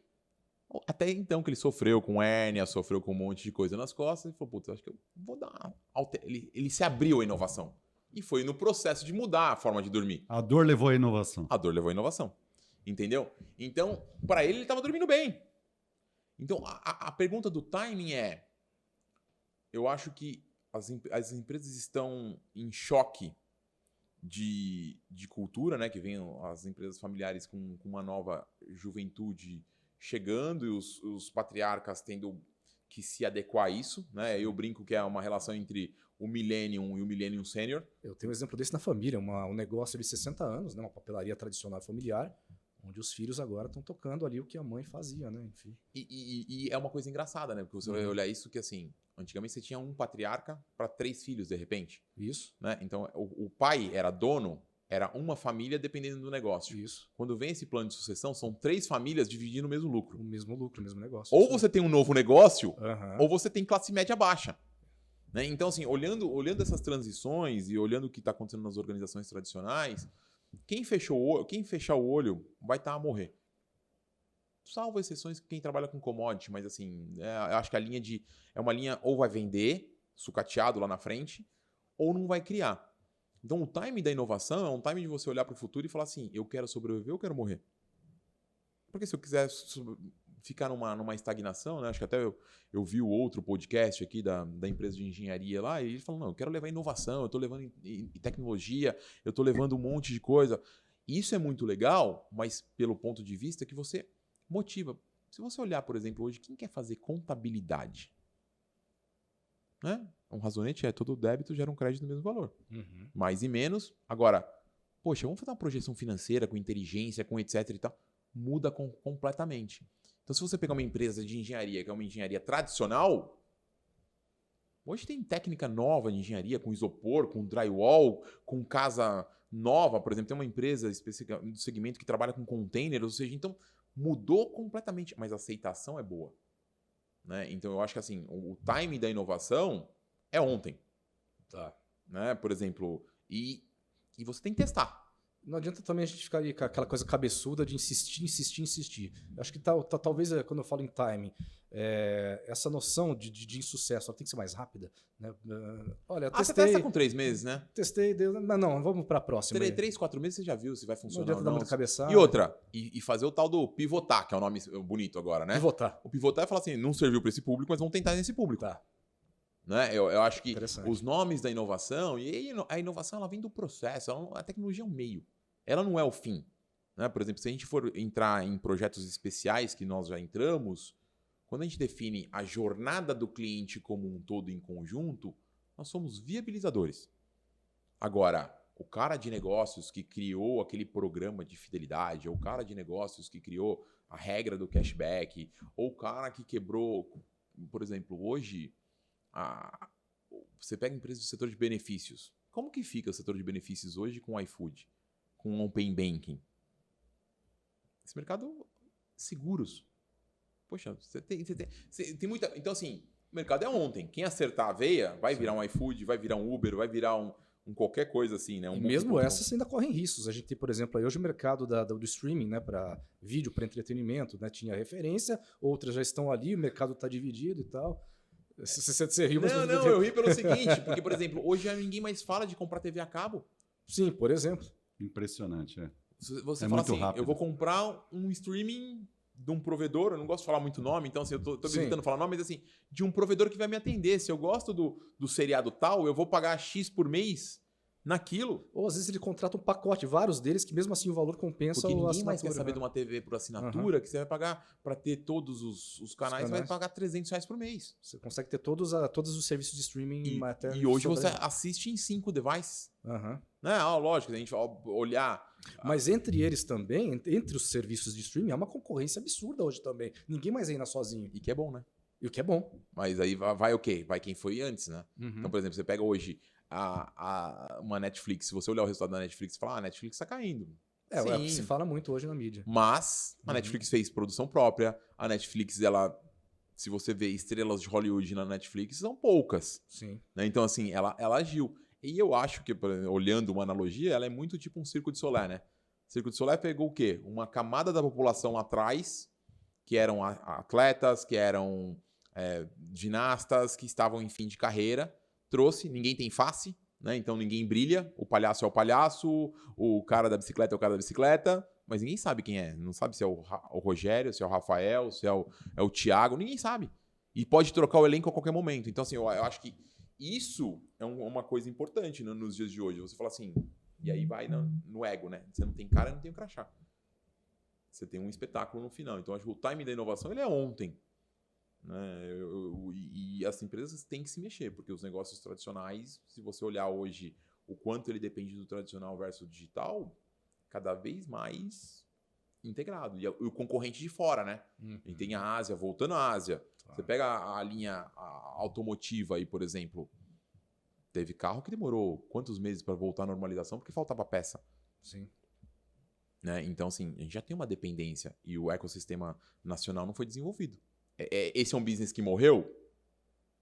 até então que ele sofreu com hérnia, sofreu com um monte de coisa nas costas, ele falou, putz, acho que eu vou dar uma... Ele se abriu à inovação. E foi no processo de mudar a forma de dormir. A dor levou à inovação. A dor levou à inovação. Entendeu? Então, para ele estava dormindo bem. Então, a pergunta do timing é... Eu acho que as empresas estão em choque de cultura, né? Que vem as empresas familiares com uma nova juventude chegando e os patriarcas tendo que se adequar a isso, né? Eu brinco que é uma relação entre o Millennium e o Millennium Senior. Eu tenho um exemplo desse na família, um negócio de 60 anos, né? Uma papelaria tradicional familiar, onde os filhos agora estão tocando ali o que a mãe fazia, né? Enfim. E é uma coisa engraçada, né? Porque você vai olhar isso que, assim, antigamente você tinha um patriarca para 3 filhos, de repente. Isso. Né? Então, o pai era dono, era uma família dependendo do negócio. Isso. Quando vem esse plano de sucessão, são 3 famílias dividindo o mesmo lucro. O mesmo negócio. Ou você tem um novo negócio, Uhum. ou você tem classe média baixa. Né? Então, assim, olhando essas transições e olhando o que está acontecendo nas organizações tradicionais, quem fechar o olho vai estar a morrer. Salvo exceções quem trabalha com commodity, mas assim, eu acho que é uma linha ou vai vender, sucateado lá na frente, ou não vai criar. Então o time da inovação é um time de você olhar para o futuro e falar assim, eu quero sobreviver, eu quero morrer. Porque se eu quiser ficar numa estagnação, né? Acho que até eu vi o outro podcast aqui da empresa de engenharia lá, e ele falou, não, eu quero levar inovação, eu estou levando em tecnologia, eu estou levando um monte de coisa. Isso é muito legal, mas pelo ponto de vista que você motiva. Se você olhar, por exemplo, hoje, quem quer fazer contabilidade? Né? Um razonete todo débito gera um crédito do mesmo valor. Uhum. Mais e menos. Agora, poxa, vamos fazer uma projeção financeira com inteligência, com etc e tal. Muda completamente. Então, se você pegar uma empresa de engenharia, que é uma engenharia tradicional, hoje tem técnica nova de engenharia, com isopor, com drywall, com casa nova. Por exemplo, tem uma empresa específica do segmento que trabalha com containers, ou seja, então mudou completamente, mas a aceitação é boa. Né? Então, eu acho que assim, o time da inovação é ontem. Tá. Né? Por exemplo, e você tem que testar. Não adianta também a gente ficar ali com aquela coisa cabeçuda de insistir. Eu acho que talvez, quando eu falo em timing, essa noção de insucesso ela tem que ser mais rápida. Né? Olha, você testa com 3 meses, né? Testei, mas não, vamos para a próxima. 3, 4 meses você já viu se vai funcionar não adianta ou dar não. muita cabeçada. E outra, e fazer o tal do pivotar, que é o nome bonito agora, né? Pivotar. O pivotar é falar assim, não serviu para esse público, mas vamos tentar nesse público. Tá. Né? Eu acho que os nomes da inovação, e a inovação ela vem do processo, a tecnologia é um meio. Ela não é o fim. Né? Por exemplo, se a gente for entrar em projetos especiais que nós já entramos, quando a gente define a jornada do cliente como um todo em conjunto, nós somos viabilizadores. Agora, o cara de negócios que criou aquele programa de fidelidade, ou o cara de negócios que criou a regra do cashback, ou o cara que quebrou, por exemplo, hoje, você pega empresas do setor de benefícios. Como que fica o setor de benefícios hoje com o iFood? Com o Open Banking? Esse mercado, seguros. Poxa, você tem muita... Então, assim, o mercado é ontem. Quem acertar a veia vai virar um iFood, vai virar um Uber, vai virar um qualquer coisa assim, né? E mesmo essas ainda correm riscos. A gente tem, por exemplo, aí hoje o mercado do streaming, né, para vídeo, para entretenimento, né, tinha referência, outras já estão ali, o mercado está dividido e tal. Você riu, mas... Não, eu ri pelo seguinte, porque, por exemplo, hoje já ninguém mais fala de comprar TV a cabo. Sim, por exemplo. Impressionante, é. Você fala assim, rápido. Eu vou comprar um streaming de um provedor, eu não gosto de falar muito nome, então assim, eu tô evitando falar nome, mas assim, de um provedor que vai me atender. Se eu gosto do seriado tal, eu vou pagar X por mês naquilo. Ou às vezes ele contrata um pacote, vários deles, que mesmo assim o valor compensa. Porque ninguém mais quer saber de uma TV por assinatura, que você vai pagar para ter todos os canais, você vai pagar R$300 por mês. Você consegue ter todos os serviços de streaming. E hoje você assiste em 5 devices. Né? Lógico, a gente vai olhar... Mas entre eles também, entre os serviços de streaming, há uma concorrência absurda hoje também. Ninguém mais ainda sozinho. E que é bom, né? E o que é bom. Mas aí vai o quê? Vai quem foi antes, né? Então, por exemplo, você pega hoje uma Netflix, se você olhar o resultado da Netflix, você fala, a Netflix tá caindo. É o que se fala muito hoje na mídia. Mas a Netflix fez produção própria, a Netflix, ela... Se você vê estrelas de Hollywood na Netflix, são poucas. Sim. Né? Então, assim, ela agiu. E eu acho que, olhando uma analogia, ela é muito tipo um Circo de Solé, né? O Circo de Solé pegou o quê? Uma camada da população lá atrás, que eram atletas, que eram ginastas, que estavam em fim de carreira, trouxe, ninguém tem face, né? Então ninguém brilha, o palhaço é o palhaço, o cara da bicicleta é o cara da bicicleta, mas ninguém sabe quem é. Não sabe se é o Rogério, se é o Rafael, se é o Thiago, ninguém sabe. E pode trocar o elenco a qualquer momento. Então, assim, eu acho que isso é uma coisa importante, né, nos dias de hoje. Você fala assim, e aí vai no ego, né? Você não tem cara, não tem o crachá. Você tem um espetáculo no final. Então, acho que o time da inovação ele é ontem. Né? E as empresas têm que se mexer, porque os negócios tradicionais, se você olhar hoje o quanto ele depende do tradicional versus o digital, cada vez mais integrado. E o concorrente de fora, né? A gente tem a Ásia, voltando à Ásia. Você pega a linha automotiva aí, por exemplo, teve carro que demorou quantos meses para voltar à normalização porque faltava peça. Sim. Né? Então, assim, a gente já tem uma dependência e o ecossistema nacional não foi desenvolvido. Esse é um business que morreu?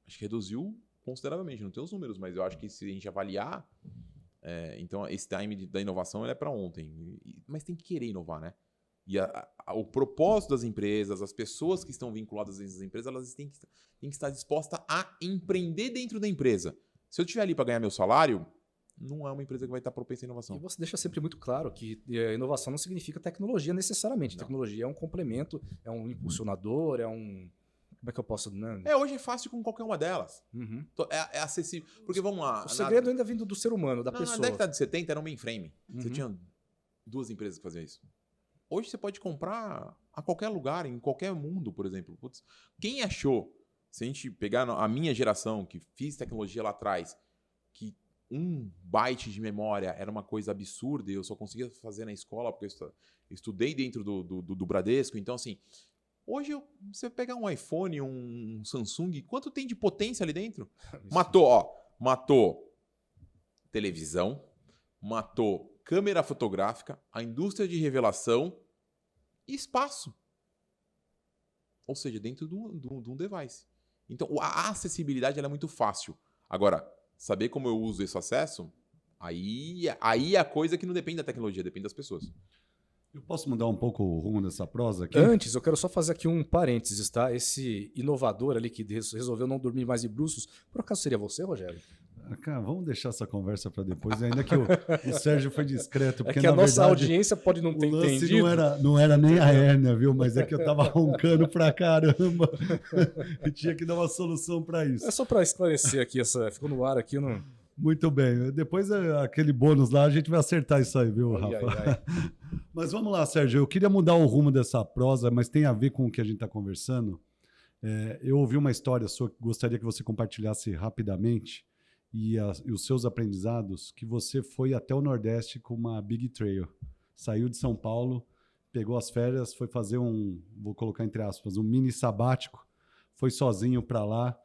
Acho que reduziu consideravelmente. Não tem os números, mas eu acho que se a gente avaliar... então, esse time da inovação ele é para ontem. Mas tem que querer inovar, né? E o propósito das empresas, as pessoas que estão vinculadas a essas empresas, elas têm que estar dispostas a empreender dentro da empresa. Se eu estiver ali para ganhar meu salário, não é uma empresa que vai estar propensa à inovação. E você deixa sempre muito claro que inovação não significa tecnologia necessariamente. Não. Tecnologia é um complemento, é um impulsionador, é um... Como é que eu posso... Né? Hoje é fácil com qualquer uma delas. Uhum. É acessível. Porque vamos lá... O segredo ainda vindo do ser humano, da pessoa. Na década de 70 era um mainframe. Uhum. Você tinha 2 empresas que faziam isso. Hoje você pode comprar a qualquer lugar, em qualquer mundo, por exemplo. Putz, quem achou, se a gente pegar a minha geração, que fiz tecnologia lá atrás, que 1 byte de memória era uma coisa absurda e eu só conseguia fazer na escola porque eu estudei dentro do Bradesco. Então, assim, hoje você pegar um iPhone, um Samsung, quanto tem de potência ali dentro? Matou televisão, matou câmera fotográfica, a indústria de revelação e espaço. Ou seja, dentro de um device. Então, a acessibilidade ela é muito fácil. Agora, saber como eu uso esse acesso, aí é a coisa que não depende da tecnologia, depende das pessoas. Eu posso mudar um pouco o rumo dessa prosa aqui? Antes, eu quero só fazer aqui um parênteses, tá? Esse inovador ali que resolveu não dormir mais de bruços, por acaso seria você, Rogério? Cara, vamos deixar essa conversa para depois, ainda que o Sérgio foi discreto. Porque, que a na nossa verdade, audiência pode não ter o lance entendido. não era nem a hérnia, viu? Mas é que eu tava roncando pra caramba e tinha que dar uma solução para isso. É só para esclarecer aqui, ficou no ar aqui. Não... Muito bem. Depois, aquele bônus lá, a gente vai acertar isso aí, viu, Rafa? Ai. Mas vamos lá, Sérgio. Eu queria mudar o rumo dessa prosa, mas tem a ver com o que a gente está conversando. Eu ouvi uma história sua que gostaria que você compartilhasse rapidamente e os seus aprendizados, que você foi até o Nordeste com uma Big Trail. Saiu de São Paulo, pegou as férias, foi fazer vou colocar entre aspas, um mini sabático, foi sozinho para lá.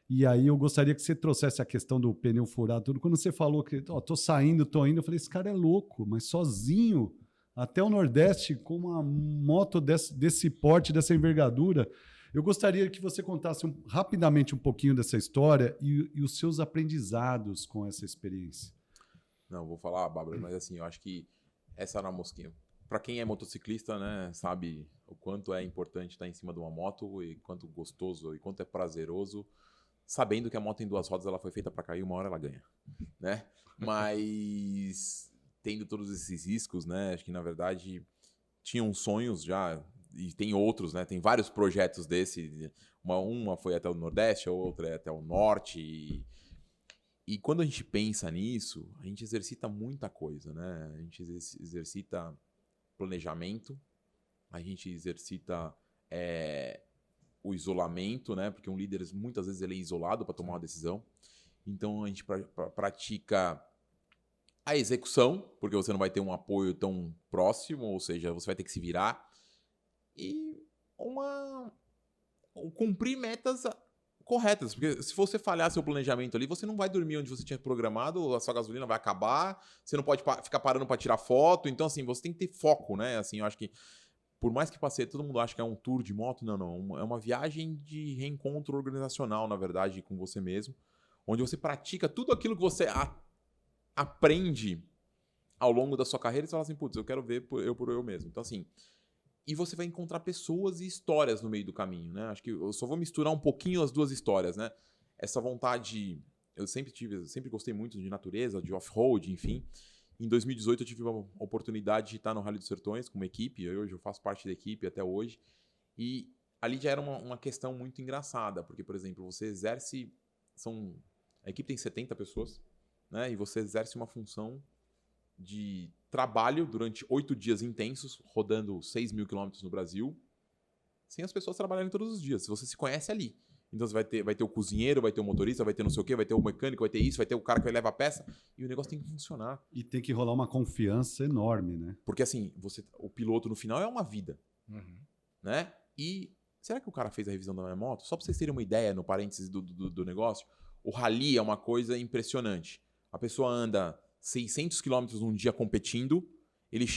E aí eu gostaria que você trouxesse a questão do pneu furado, tudo. Quando você falou que tô saindo, tô indo, eu falei, esse cara é louco, mas sozinho até o Nordeste com uma moto desse porte, dessa envergadura. Eu gostaria que você contasse rapidamente um pouquinho dessa história e os seus aprendizados com essa experiência. Não, vou falar, Bárbara, mas assim, eu acho que essa era a mosquinha. Para quem é motociclista, né, sabe o quanto é importante estar em cima de uma moto e quanto gostoso e quanto é prazeroso, sabendo que a moto em 2 rodas ela foi feita para cair, uma hora ela ganha, né? Mas tendo todos esses riscos, né, acho que na verdade tinham sonhos já. E tem outros, né? Tem vários projetos desse. Uma foi até o Nordeste, a outra é até o Norte. E quando a gente pensa nisso, a gente exercita muita coisa, né? A gente exercita planejamento, a gente exercita o isolamento, né? Porque um líder, muitas vezes, ele é isolado para tomar uma decisão. Então, a gente pratica a execução, porque você não vai ter um apoio tão próximo, ou seja, você vai ter que se virar. E cumprir metas corretas, porque se você falhar seu planejamento ali, você não vai dormir onde você tinha programado, a sua gasolina vai acabar, você não pode ficar parando para tirar foto, então assim, você tem que ter foco, né? Assim, eu acho que por mais que passeie, todo mundo acha que é um tour de moto, não, é uma viagem de reencontro organizacional, na verdade, com você mesmo, onde você pratica tudo aquilo que você aprende ao longo da sua carreira e você fala assim, putz, eu quero ver por eu mesmo. Então assim, e você vai encontrar pessoas e histórias no meio do caminho, né? Acho que eu só vou misturar um pouquinho as 2 histórias, né? Essa vontade eu sempre gostei muito de natureza, de off-road, enfim. Em 2018 eu tive uma oportunidade de estar no Rally dos Sertões com uma equipe, hoje eu faço parte da equipe até hoje, e ali já era uma questão muito engraçada, porque, por exemplo, você exerce, a equipe tem 70 pessoas, né, e você exerce uma função de trabalho durante 8 dias intensos, rodando 6 mil quilômetros no Brasil, sem as pessoas trabalharem todos os dias, se você se conhece ali. Então você vai ter o cozinheiro, vai ter o motorista, vai ter não sei o quê, vai ter o mecânico, vai ter isso, vai ter o cara que vai levar a peça, e o negócio tem que funcionar. E tem que rolar uma confiança enorme, né? Porque assim, o piloto no final é uma vida, né? E será que o cara fez a revisão da minha moto? Só para vocês terem uma ideia, no parênteses do negócio, o rally é uma coisa impressionante. A pessoa anda 600 quilômetros num dia competindo, ele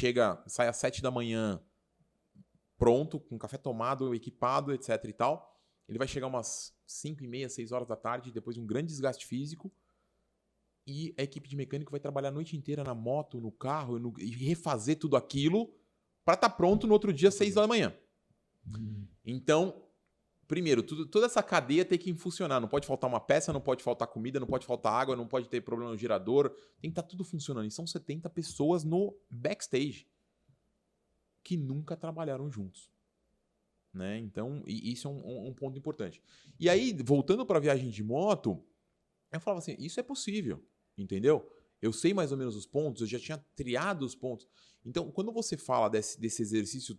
sai às 7 da manhã pronto, com café tomado, equipado, etc e tal. Ele vai chegar umas 5h30, 6 horas da tarde, depois de um grande desgaste físico, e a equipe de mecânico vai trabalhar a noite inteira na moto, no carro, e refazer tudo aquilo para estar pronto no outro dia, 6 da manhã. Então, primeiro, toda essa cadeia tem que funcionar. Não pode faltar uma peça, não pode faltar comida, não pode faltar água, não pode ter problema no gerador. Tem que estar tudo funcionando. E são 70 pessoas no backstage que nunca trabalharam juntos. Né? Então, isso é um ponto importante. E aí, voltando para a viagem de moto, eu falava assim, isso é possível, entendeu? Eu sei mais ou menos os pontos, eu já tinha triado os pontos. Então, quando você fala desse exercício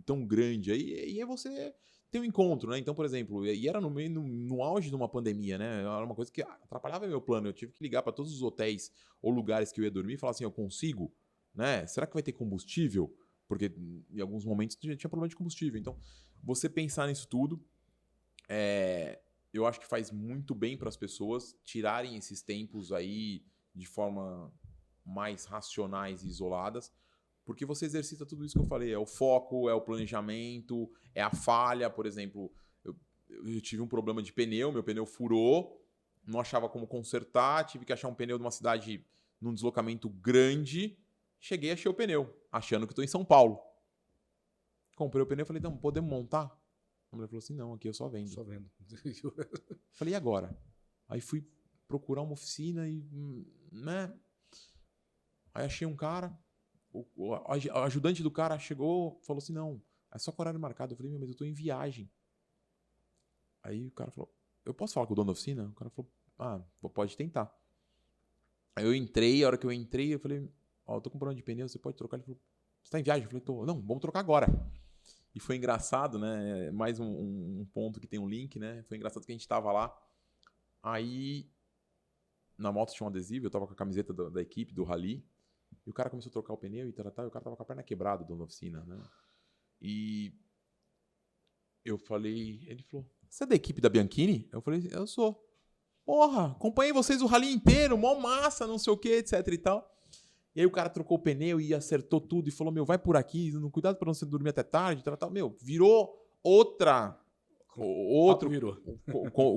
tão grande, aí você tem um encontro, né? Então, por exemplo, e era no auge de uma pandemia, né? Era uma coisa que atrapalhava meu plano. Eu tive que ligar para todos os hotéis ou lugares que eu ia dormir e falar assim, eu consigo? Né? Será que vai ter combustível? Porque em alguns momentos tinha problema de combustível. Então, você pensar nisso tudo, eu acho que faz muito bem para as pessoas tirarem esses tempos aí de forma mais racionais e isoladas, porque você exercita tudo isso que eu falei. É o foco, é o planejamento, é a falha. Por exemplo, eu tive um problema de pneu, meu pneu furou, não achava como consertar, tive que achar um pneu de uma cidade num deslocamento grande. Cheguei e achei o pneu, achando que estou em São Paulo. Comprei o pneu e falei, não, podemos montar? A mulher falou assim, não, aqui eu só vendo. Só vendo. Falei, e agora? Aí fui procurar uma oficina e... né? Aí achei um cara, o ajudante do cara chegou, falou assim, não, é só com horário marcado. Eu falei, mas eu estou em viagem. Aí o cara falou, eu posso falar com o dono da oficina? O cara falou, pode tentar. Aí eu entrei, a hora que eu entrei, eu falei... eu tô com problema de pneu, você pode trocar? Ele falou, você tá em viagem? Eu falei, tô. Não, vamos trocar agora. E foi engraçado, né? Mais um ponto que tem um link, né? Foi engraçado que a gente tava lá. Aí, na moto tinha um adesivo, eu tava com a camiseta da equipe, do Rally. E o cara começou a trocar o pneu e tal, e o cara tava com a perna quebrada, dono da oficina, né? E eu falei, ele falou, você é da equipe da Bianchini? Eu falei, eu sou. Porra, acompanhei vocês o Rally inteiro, mó massa, não sei o que, etc e tal. E aí o cara trocou o pneu e acertou tudo e falou, vai por aqui, cuidado para não você dormir até tarde, tal. Virou outro virou.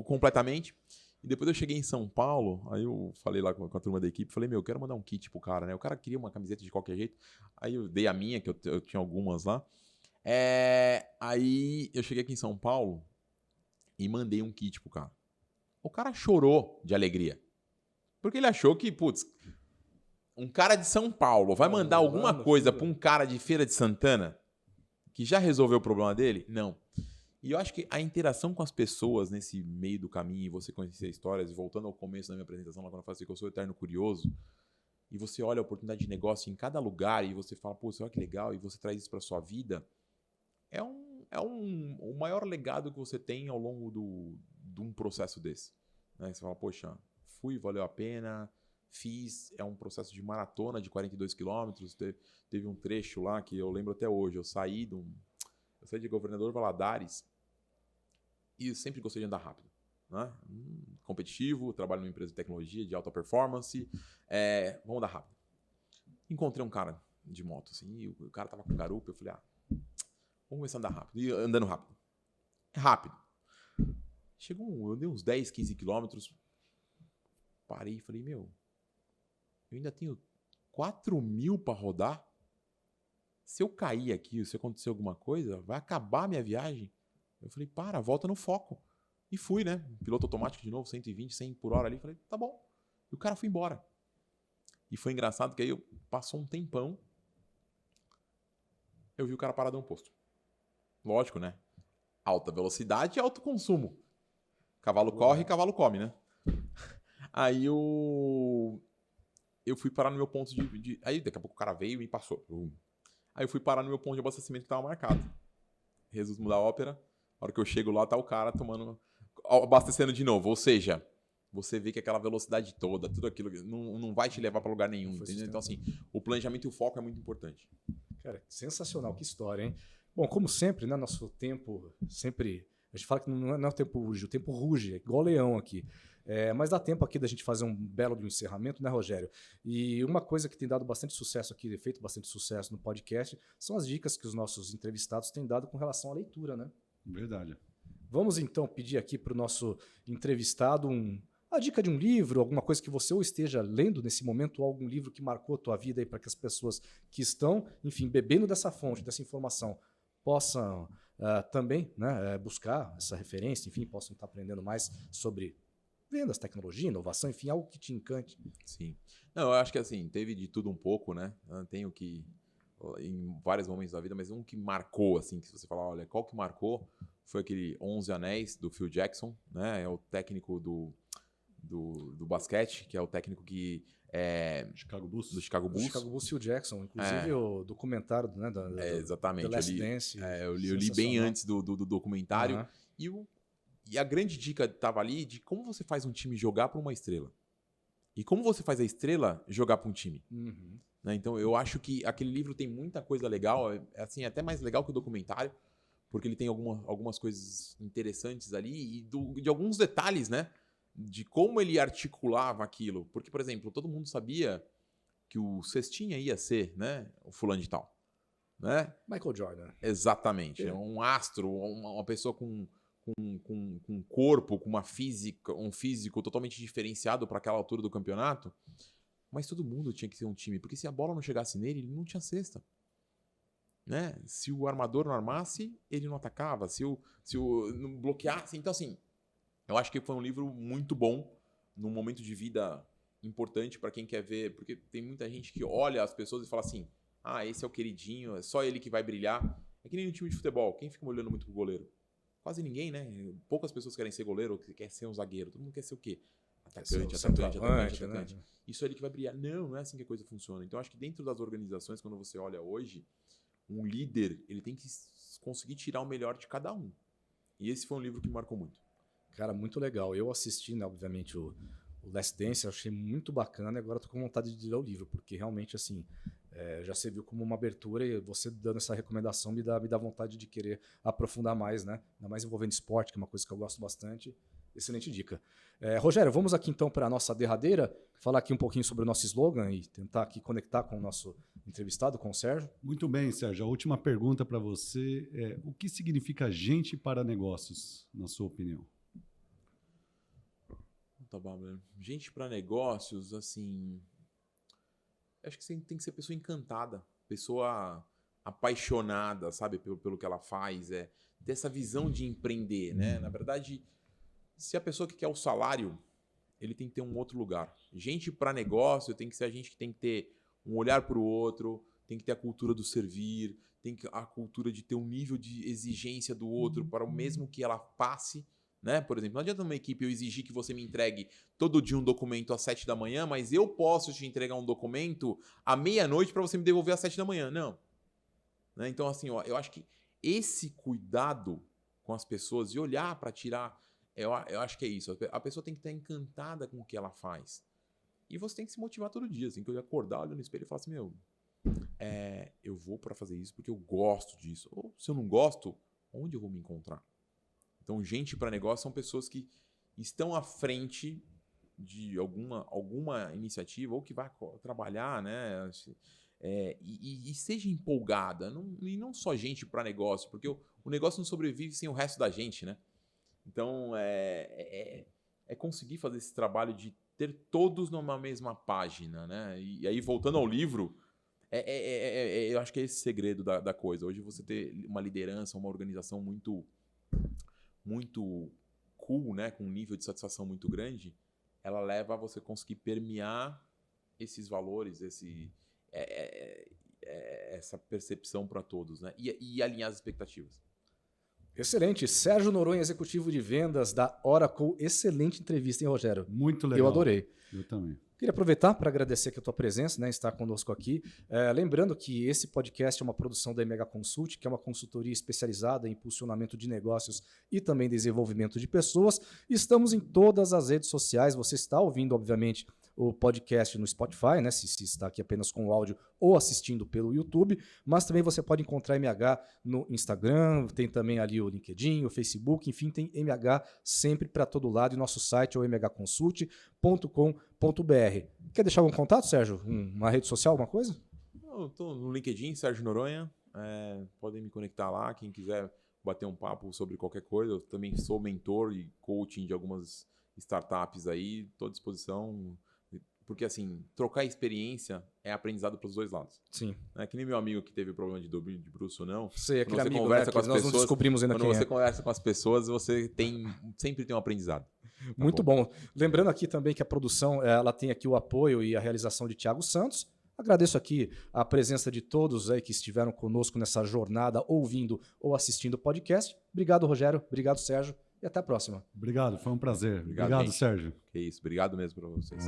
completamente. E depois eu cheguei em São Paulo, aí eu falei lá com a turma da equipe, falei, eu quero mandar um kit pro cara, né? O cara queria uma camiseta de qualquer jeito, aí eu dei a minha, que eu tinha algumas lá. Aí eu cheguei aqui em São Paulo e mandei um kit pro cara. O cara chorou de alegria. Porque ele achou que, um cara de São Paulo vai mandar alguma coisa para um cara de Feira de Santana que já resolveu o problema dele? Não. E eu acho que a interação com as pessoas nesse meio do caminho, você conhecer histórias, e voltando ao começo da minha apresentação, lá quando eu falei assim, que eu sou eterno curioso, e você olha a oportunidade de negócio em cada lugar e você fala, olha que legal, e você traz isso para sua vida, o maior legado que você tem ao longo de um processo desse. Né? Você fala, poxa, valeu a pena... Fiz, é um processo de maratona de 42 quilômetros, teve um trecho lá que eu lembro até hoje, eu saí de Governador Valadares e eu sempre gostei de andar rápido, né? Competitivo, trabalho numa empresa de tecnologia, de alta performance, vamos andar rápido. Encontrei um cara de moto, assim, e o cara tava com garupa, eu falei, vamos começar a andar rápido, e andando rápido. Rápido. Eu dei uns 10, 15 quilômetros, parei e falei, eu ainda tenho 4.000 para rodar. Se eu cair aqui, se acontecer alguma coisa, vai acabar a minha viagem. Eu falei, volta no foco. E fui, né? Piloto automático de novo, 120, 100 por hora ali. Falei, tá bom. E o cara foi embora. E foi engraçado que aí passou um tempão, eu vi o cara parado no posto. Lógico, né? Alta velocidade e alto consumo. Cavalo corre e cavalo come, né? Aí eu fui parar no meu ponto Aí daqui a pouco o cara veio e me passou. Aí eu fui parar no meu ponto de abastecimento que estava marcado. Resumo da ópera. Na hora que eu chego lá, tá o cara abastecendo de novo. Ou seja, você vê que aquela velocidade toda, tudo aquilo, não vai te levar para lugar nenhum, entendeu? Então, assim, o planejamento e o foco é muito importante. Cara, sensacional, que história, hein? Bom, como sempre, né, nosso tempo sempre... A gente fala que não é o tempo ruge, é igual leão aqui. Mas dá tempo aqui da gente fazer um belo de um encerramento, né, Rogério? E uma coisa que tem dado bastante sucesso aqui, feito bastante sucesso no podcast, são as dicas que os nossos entrevistados têm dado com relação à leitura, né? Verdade. Vamos então pedir aqui para o nosso entrevistado a dica de um livro, alguma coisa que você ou esteja lendo nesse momento, ou algum livro que marcou a tua vida aí para que as pessoas que estão, enfim, bebendo dessa fonte, dessa informação, possam também, né, buscar essa referência, enfim, possam estar aprendendo mais sobre vendas, tecnologia, inovação, enfim, algo que te encante. Sim. Não, eu acho que assim, teve de tudo um pouco, né? Eu tenho que, em vários momentos da vida, mas um que marcou, assim, que se você falar, olha, qual que marcou, foi aquele 11 Anéis, do Phil Jackson, né? É o técnico do basquete, que é o técnico que Chicago Bulls. do Chicago Bulls. Do Chicago Bulls, Phil Jackson, inclusive o documentário, né, exatamente. The Last Dance. Eu li bem antes do documentário. E a grande dica estava ali de como você faz um time jogar para uma estrela. E como você faz a estrela jogar para um time. Uhum. Né? Então, eu acho que aquele livro tem muita coisa legal. Assim, até mais legal que o documentário, porque ele tem algumas coisas interessantes ali e de alguns detalhes, né? De como ele articulava aquilo. Porque, por exemplo, todo mundo sabia que o Cestinha ia ser, né, o fulano de tal. Né? Michael Jordan. Exatamente. É um astro, uma pessoa com um corpo, com uma física, um físico totalmente diferenciado para aquela altura do campeonato. Mas todo mundo tinha que ser um time, porque se a bola não chegasse nele, ele não tinha cesta. Né? Se o armador não armasse, ele não atacava. Se o não bloqueasse. Então, assim, eu acho que foi um livro muito bom, num momento de vida importante para quem quer ver, porque tem muita gente que olha as pessoas e fala assim, esse é o queridinho, é só ele que vai brilhar. É que nem no time de futebol, quem fica olhando muito pro goleiro? Quase ninguém, né? Poucas pessoas querem ser goleiro ou quer ser um zagueiro. Todo mundo quer ser o quê? Atacante. Né? Isso é ele que vai brilhar. Não é assim que a coisa funciona. Então, acho que dentro das organizações, quando você olha hoje, um líder, ele tem que conseguir tirar o melhor de cada um. E esse foi um livro que me marcou muito. Cara, muito legal. Eu assisti, né, obviamente, o Last Dance, eu achei muito bacana e agora tô com vontade de ler o livro, porque realmente, assim, já serviu como uma abertura e você dando essa recomendação me dá vontade de querer aprofundar mais, né? Ainda mais envolvendo esporte, que é uma coisa que eu gosto bastante. Excelente dica. Rogério, vamos aqui então para a nossa derradeira, falar aqui um pouquinho sobre o nosso slogan e tentar aqui conectar com o nosso entrevistado, com o Sérgio. Muito bem, Sérgio. A última pergunta para você é: o que significa gente para negócios, na sua opinião? Tá bom, gente para negócios, assim, acho que você tem que ser pessoa encantada, pessoa apaixonada, sabe, pelo que ela faz, ter essa visão de empreender, né? Na verdade, se a pessoa que quer o salário, ele tem que ter um outro lugar. Gente para negócio tem que ser a gente que tem que ter um olhar para o outro, tem que ter a cultura do servir, tem que a cultura de ter um nível de exigência do outro para o mesmo que ela passe. Né? Por exemplo, não adianta uma equipe eu exigir que você me entregue todo dia um documento às 7 da manhã, mas eu posso te entregar um documento à meia-noite para você me devolver às 7 da manhã. Não. Né? Então, assim, eu acho que esse cuidado com as pessoas e olhar para tirar, eu acho que é isso. A pessoa tem que estar encantada com o que ela faz. E você tem que se motivar todo dia. Você tem que acordar, olhar no espelho e falar assim, eu vou para fazer isso porque eu gosto disso. Ou se eu não gosto, onde eu vou me encontrar? Então, gente para negócio são pessoas que estão à frente de alguma iniciativa ou que vai trabalhar, né? E seja empolgada. E não só gente para negócio, porque o negócio não sobrevive sem o resto da gente, né? Então, é conseguir fazer esse trabalho de ter todos numa mesma página, né? E aí, voltando ao livro, eu acho que é esse segredo da coisa. Hoje você ter uma liderança, uma organização muito cool, né, com um nível de satisfação muito grande, ela leva a você conseguir permear esses valores, essa percepção para todos, né? E alinhar as expectativas. Excelente. Sérgio Noronha, executivo de vendas da Oracle. Excelente entrevista, hein, Rogério? Muito legal. Eu adorei. Eu também. Queria aproveitar para agradecer aqui a tua presença, né, estar conosco aqui. Lembrando que esse podcast é uma produção da MH Consult, que é uma consultoria especializada em impulsionamento de negócios e também desenvolvimento de pessoas. Estamos em todas as redes sociais. Você está ouvindo, obviamente, o podcast no Spotify, né, se está aqui apenas com o áudio ou assistindo pelo YouTube, mas também você pode encontrar MH no Instagram, tem também ali o LinkedIn, o Facebook, enfim, tem MH sempre para todo lado e nosso site é o mhconsult.com.br. Quer deixar algum contato, Sérgio? Uma rede social, alguma coisa? Eu estou no LinkedIn, Sérgio Noronha, podem me conectar lá, quem quiser bater um papo sobre qualquer coisa, eu também sou mentor e coaching de algumas startups aí, estou à disposição. Porque, assim, trocar experiência é aprendizado para os dois lados. Sim. Não é que nem meu amigo que teve problema de dobro de bruxo, não. Sei, aquele amigo, conversa, né, com as nós pessoas, não descobrimos ainda quando quem você conversa com as pessoas, você sempre tem um aprendizado. Muito bom. Lembrando aqui também que a produção ela tem aqui o apoio e a realização de Thiago Santos. Agradeço aqui a presença de todos aí que estiveram conosco nessa jornada, ouvindo ou assistindo o podcast. Obrigado, Rogério. Obrigado, Sérgio. E até a próxima. Obrigado, foi um prazer. Obrigado, Sérgio. Que isso, obrigado mesmo para vocês.